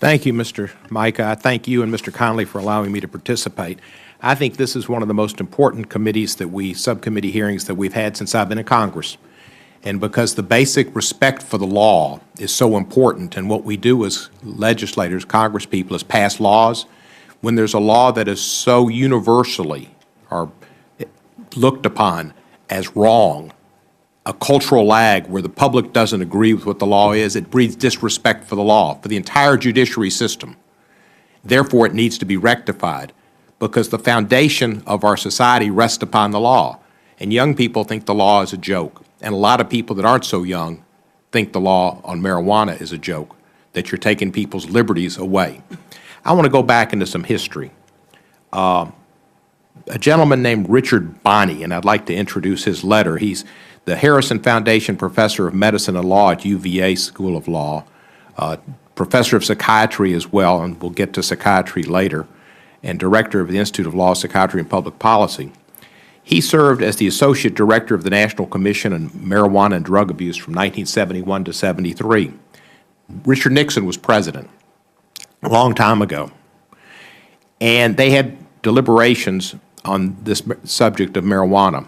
Thank you, Mr. Micah. I thank you and Mr. Connolly for allowing me to participate. I think this is one of the most important committees subcommittee hearings that we've had since I've been in Congress. And because the basic respect for the law is so important, and what we do as legislators, Congress people, is pass laws. When there's a law that is so universally or looked upon as wrong, a cultural lag where the public doesn't agree with what the law is, it breeds disrespect for the law, for the entire judiciary system. Therefore, it needs to be rectified because the foundation of our society rests upon the law. And young people think the law is a joke. And a lot of people that aren't so young think the law on marijuana is a joke, that you're taking people's liberties away. I want to go back into some history. A gentleman named Richard Bonney, and I'd like to introduce his letter. He's the Harrison Foundation Professor of Medicine and Law at UVA School of Law, Professor of Psychiatry as well, and we'll get to psychiatry later, and Director of the Institute of Law, Psychiatry, and Public Policy. He served as the Associate Director of the National Commission on Marijuana and Drug Abuse from 1971 to 73. Richard Nixon was president a long time ago, and they had deliberations on this subject of marijuana.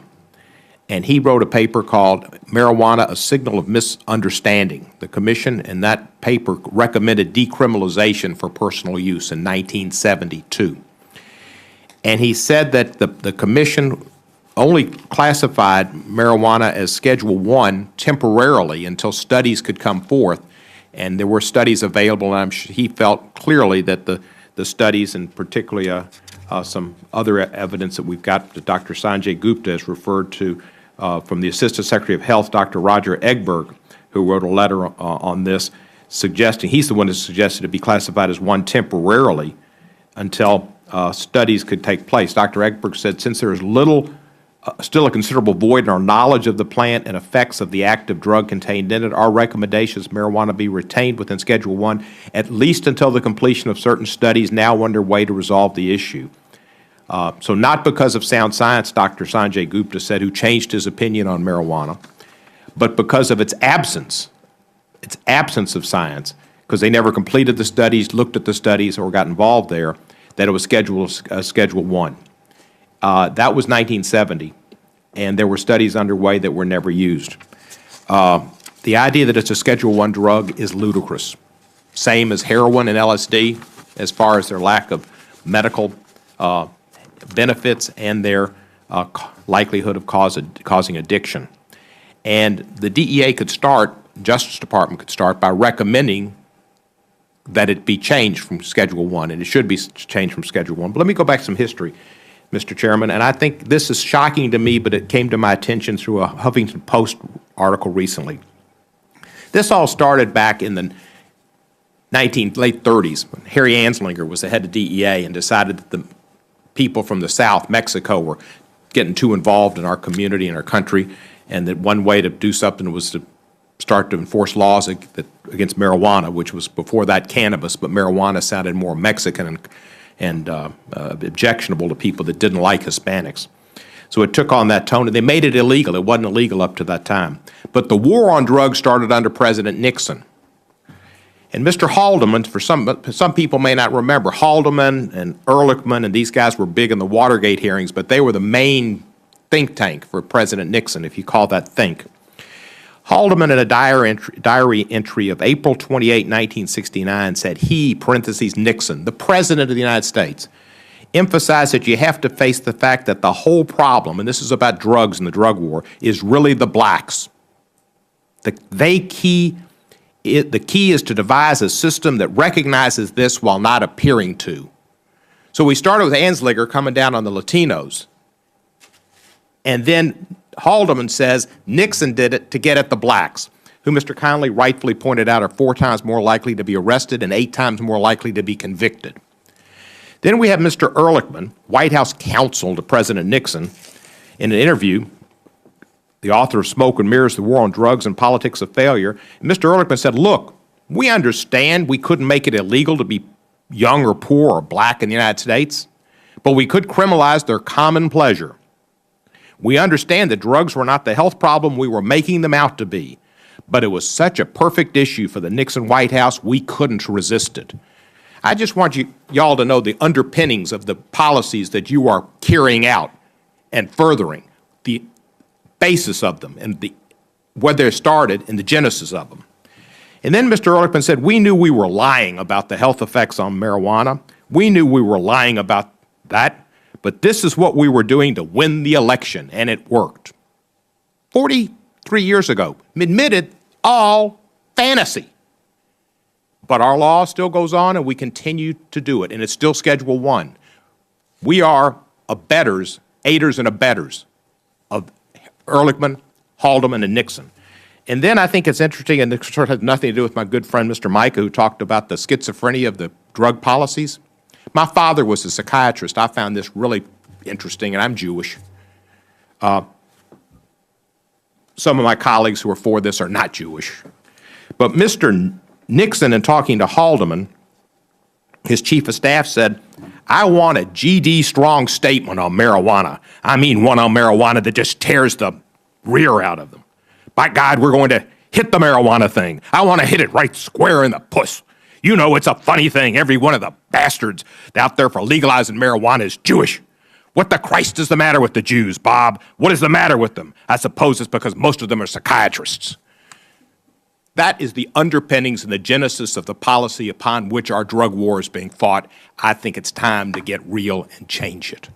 And he wrote a paper called Marijuana, a Signal of Misunderstanding. The Commission in that paper recommended decriminalization for personal use in 1972. And he said that the Commission only classified marijuana as Schedule I temporarily until studies could come forth. And there were studies available, and he felt clearly that the studies, and particularly some other evidence that we've got that Dr. Sanjay Gupta has referred to from the Assistant Secretary of Health, Dr. Roger Eggberg, who wrote a letter on this, suggesting, he's the one that suggested it be classified as one temporarily until studies could take place. Dr. Eggberg said, since there is still a considerable void in our knowledge of the plant and effects of the active drug contained in it, our recommendation is marijuana be retained within Schedule I, at least until the completion of certain studies now underway to resolve the issue. So not because of sound science, Dr. Sanjay Gupta said, who changed his opinion on marijuana, but because of its absence of science, because they never completed the studies, looked at the studies, or got involved there, that it was Schedule I. That was 1970, and there were studies underway that were never used. The idea that it's a Schedule I drug is ludicrous. Same as heroin and LSD as far as their lack of medical benefits and their likelihood of causing addiction. And the DEA could start, Justice Department could start by recommending that it be changed from Schedule I, and it should be changed from Schedule I. But let me go back to some history, Mr. Chairman, and I think this is shocking to me, but it came to my attention through a Huffington Post article recently. This all started back in the late 30s when Harry Anslinger was the head of DEA and decided that the people from the South, Mexico, were getting too involved in our community and our country, and that one way to do something was to start to enforce laws against marijuana, which was before that cannabis, but marijuana sounded more Mexican and objectionable to people that didn't like Hispanics. So it took on that tone, and they made it illegal. It wasn't illegal up to that time. But the war on drugs started under President Nixon. And Mr. Haldeman, for some people may not remember, Haldeman and Ehrlichman and these guys were big in the Watergate hearings, but they were the main think tank for President Nixon, if you call that think. Haldeman, in a diary entry of April 28, 1969, said he, parentheses, Nixon, the President of the United States, emphasized that you have to face the fact that the whole problem, and this is about drugs and the drug war, is really the blacks. The key is to devise a system that recognizes this while not appearing to. So we started with Anslinger coming down on the Latinos, and then Haldeman says Nixon did it to get at the blacks, who Mr. Connolly rightfully pointed out are 4 times more likely to be arrested and 8 times more likely to be convicted. Then we have Mr. Ehrlichman, White House counsel to President Nixon, in an interview, the author of Smoke and Mirrors, The War on Drugs and Politics of Failure. And Mr. Ehrlichman said, look, we understand we couldn't make it illegal to be young or poor or black in the United States, but we could criminalize their common pleasure. We understand that drugs were not the health problem we were making them out to be, but it was such a perfect issue for the Nixon White House, we couldn't resist it. I just want y'all to know the underpinnings of the policies that you are carrying out and furthering, the basis of them and where they're started and the genesis of them. And then Mr. Ehrlichman said, we knew we were lying about the health effects on marijuana. We knew we were lying about that, but this is what we were doing to win the election, and it worked. 43 years ago, admitted all fantasy. But our law still goes on, and we continue to do it, and it's still Schedule 1. We are abettors, aiders and abettors of Ehrlichman, Haldeman, and Nixon. And then I think it's interesting, and this sort of has nothing to do with my good friend Mr. Micah, who talked about the schizophrenia of the drug policies. My father was a psychiatrist. I found this really interesting, and I'm Jewish. Some of my colleagues who are for this are not Jewish. But Mr. Nixon, in talking to Haldeman, his chief of staff said, I want a G.D. Strong statement on marijuana. I mean one on marijuana that just tears the rear out of them. By God, we're going to hit the marijuana thing. I want to hit it right square in the puss. You know it's a funny thing. Every one of the bastards out there for legalizing marijuana is Jewish. What the Christ is the matter with the Jews, Bob? What is the matter with them? I suppose it's because most of them are psychiatrists. That is the underpinnings and the genesis of the policy upon which our drug war is being fought. I think it's time to get real and change it.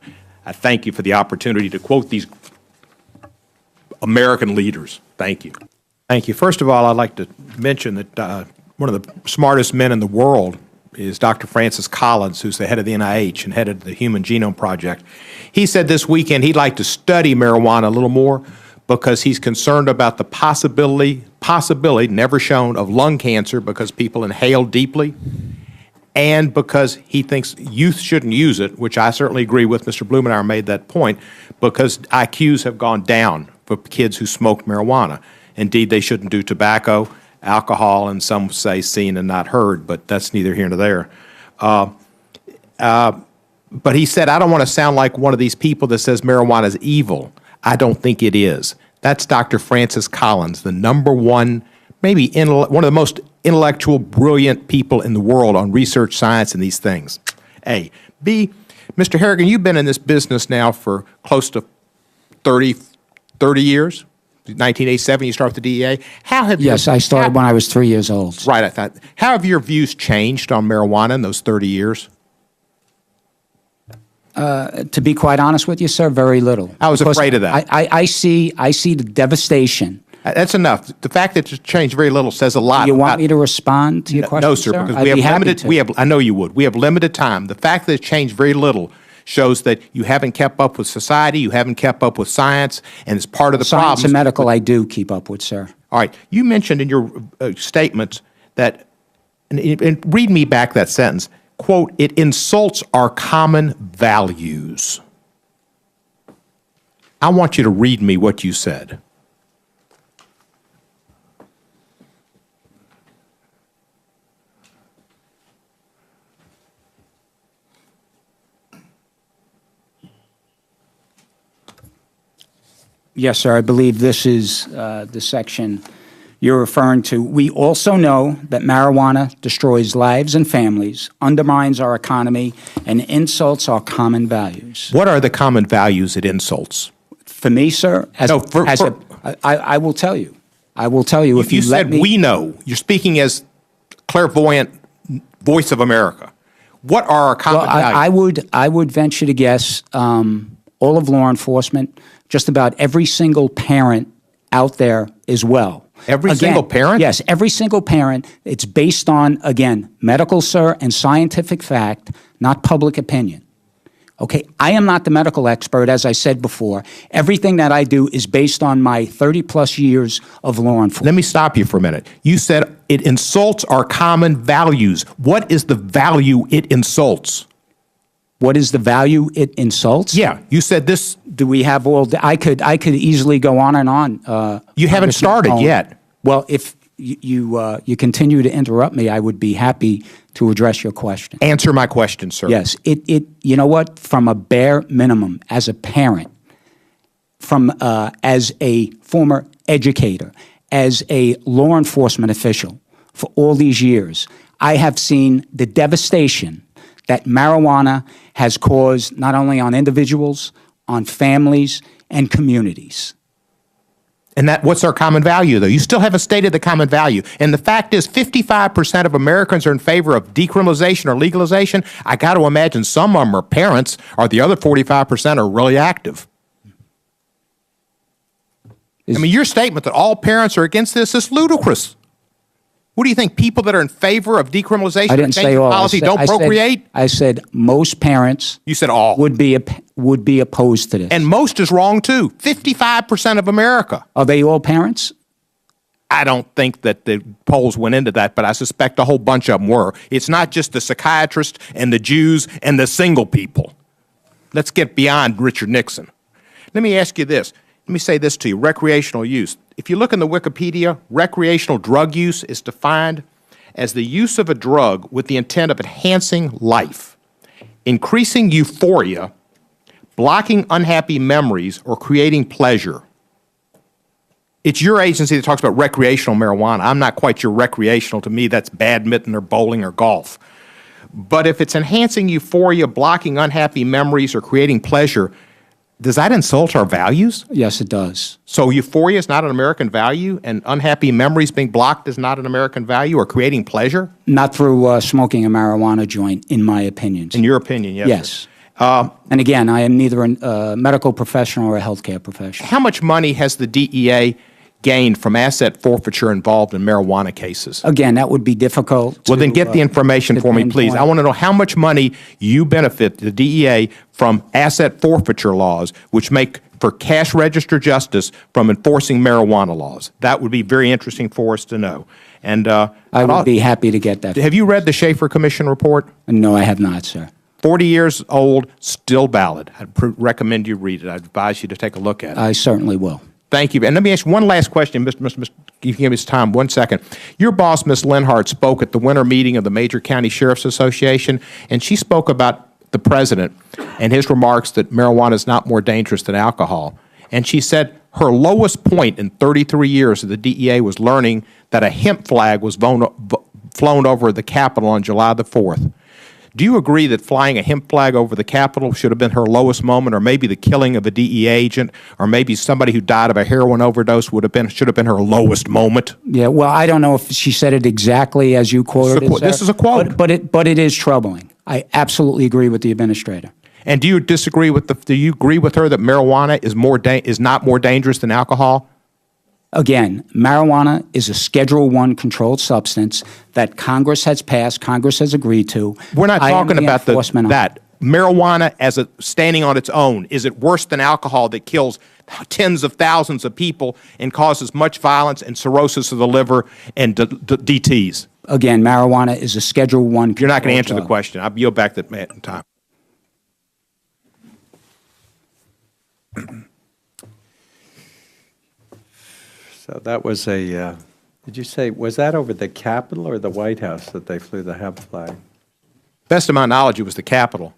I thank you for the opportunity to quote these American leaders. Thank you. Thank you. First of all, I'd like to mention that one of the smartest men in the world is Dr. Francis Collins, who's the head of the NIH and head of the Human Genome Project. He said this weekend he'd like to study marijuana a little more because he's concerned about the possibility never shown of lung cancer because people inhale deeply, and because he thinks youth shouldn't use it, which I certainly agree with. Mr. Blumenauer made that point, because IQs have gone down for kids who smoke marijuana. Indeed, they shouldn't do tobacco, alcohol, and some say seen and not heard, but that's neither here nor there. But he said, I don't want to sound like one of these people that says marijuana is evil. I don't think it is. That's Dr. Francis Collins, the #1, maybe one of the most intellectual, brilliant people in the world on research science and these things. A. B, Mr. Harrigan, you've been in this business now for close to 30 years. 1987, you started with the DEA. How have Yes, I started when I was 3 years old. Right, I thought. How have your views changed on marijuana in those 30 years? To be quite honest with you, sir, very little. I was afraid of that. I see the devastation. That's enough. The fact that it's changed very little says a lot. You want me to respond to your question, no, sir, because we have limited. I know you would. We have limited time. The fact that it's changed very little shows that you haven't kept up with society, you haven't kept up with science, and it's part of the problem. Science and medical, I do keep up with, sir. All right. You mentioned in your statements that, and read me back that sentence, quote, it insults our common values. I want you to read me what you said. Yes, sir. I believe this is the section you're referring to. We also know that marijuana destroys lives and families, undermines our economy, and insults our common values. What are the common values it insults? For me, sir, I will tell you. I will tell you if you let me. You said we know. You're speaking as clairvoyant voice of America. What are our common values? I would venture to guess all of law enforcement, just about every single parent out there as well. Every single parent? Yes, every single parent. It's based on, again, medical, sir, and scientific fact, not public opinion. Okay, I am not the medical expert, as I said before. Everything that I do is based on my 30-plus years of law enforcement. Let me stop you for a minute. You said it insults our common values. What is the value it insults? What is the value it insults? Yeah, you said this. Do we have all? I could easily go on and on. You haven't started yet. Well, if you continue to interrupt me, I would be happy to address your question. Answer my question, sir. Yes, you know what? From a bare minimum, as a parent, as a former educator, as a law enforcement official for all these years, I have seen the devastation that marijuana has caused not only on individuals, on families, and communities. And what's our common value, though? You still haven't stated the common value. And the fact is 55% of Americans are in favor of decriminalization or legalization. I got to imagine some of them are parents, or the other 45% are really active. I mean, your statement that all parents are against this is ludicrous. What do you think? People that are in favor of decriminalization I didn't say all. policy don't procreate? I said most parents. You said all. Would be opposed to this. And most is wrong, too. 55% of America. Are they all parents? I don't think that the polls went into that, but I suspect a whole bunch of them were. It's not just the psychiatrists and the Jews and the single people. Let's get beyond Richard Nixon. Let me ask you this. Let me say this to you. Recreational use. If you look in the Wikipedia, recreational drug use is defined as the use of a drug with the intent of enhancing life, increasing euphoria, blocking unhappy memories, or creating pleasure. It's your agency that talks about recreational marijuana. I'm not quite sure recreational. To me, that's badminton or bowling or golf. But if it's enhancing euphoria, blocking unhappy memories, or creating pleasure, does that insult our values? Yes, it does. So euphoria is not an American value, and unhappy memories being blocked is not an American value, or creating pleasure? Not through smoking a marijuana joint, in my opinion. In your opinion, yes. Yes. And again, I am neither a medical professional or a healthcare professional. How much money has the DEA gained from asset forfeiture involved in marijuana cases? Again, that would be difficult. Well, then get the information for me, please. I want to know how much money you benefit, the DEA, from asset forfeiture laws, which make for cash register justice from enforcing marijuana laws. That would be very interesting for us to know. And I would be happy to get that. Have you read the Schaefer Commission report? No, I have not, sir. 40 years old, still valid. I'd recommend you read it. I'd advise you to take a look at it. I certainly will. Thank you. And let me ask one last question, Mr. You can give me some time, 1 second. Your boss, Ms. Lenhart, spoke at the winter meeting of the Major County Sheriff's Association, and she spoke about the president and his remarks that marijuana is not more dangerous than alcohol. And she said her lowest point in 33 years of the DEA was learning that a hemp flag was flown over the Capitol on July the 4th. Do you agree that flying a hemp flag over the Capitol should have been her lowest moment, or maybe the killing of a DEA agent, or maybe somebody who died of a heroin overdose should have been her lowest moment? Yeah, well, I don't know if she said it exactly as you quoted it, sir. This is a quote. But it is troubling. I absolutely agree with the administrator. And do you disagree with do you agree with her that marijuana is not more dangerous than alcohol? Again, marijuana is a Schedule I controlled substance that Congress has passed, Congress has agreed to. We're not talking about that. Marijuana as standing on its own, is it worse than alcohol that kills tens of thousands of people and causes much violence and cirrhosis of the liver and DTs? Again, marijuana is a Schedule I controlled. You're not going to answer the question. I'll yield back that time. So that was did you say, was that over the Capitol or the White House that they flew the hemp flag? Best of my knowledge, it was the Capitol.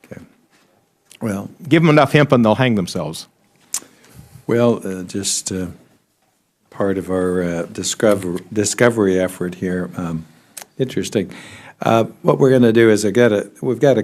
Okay. Well, give them enough hemp and they'll hang themselves. Well, just part of our discovery effort here. Interesting. What we're going to do is we've got a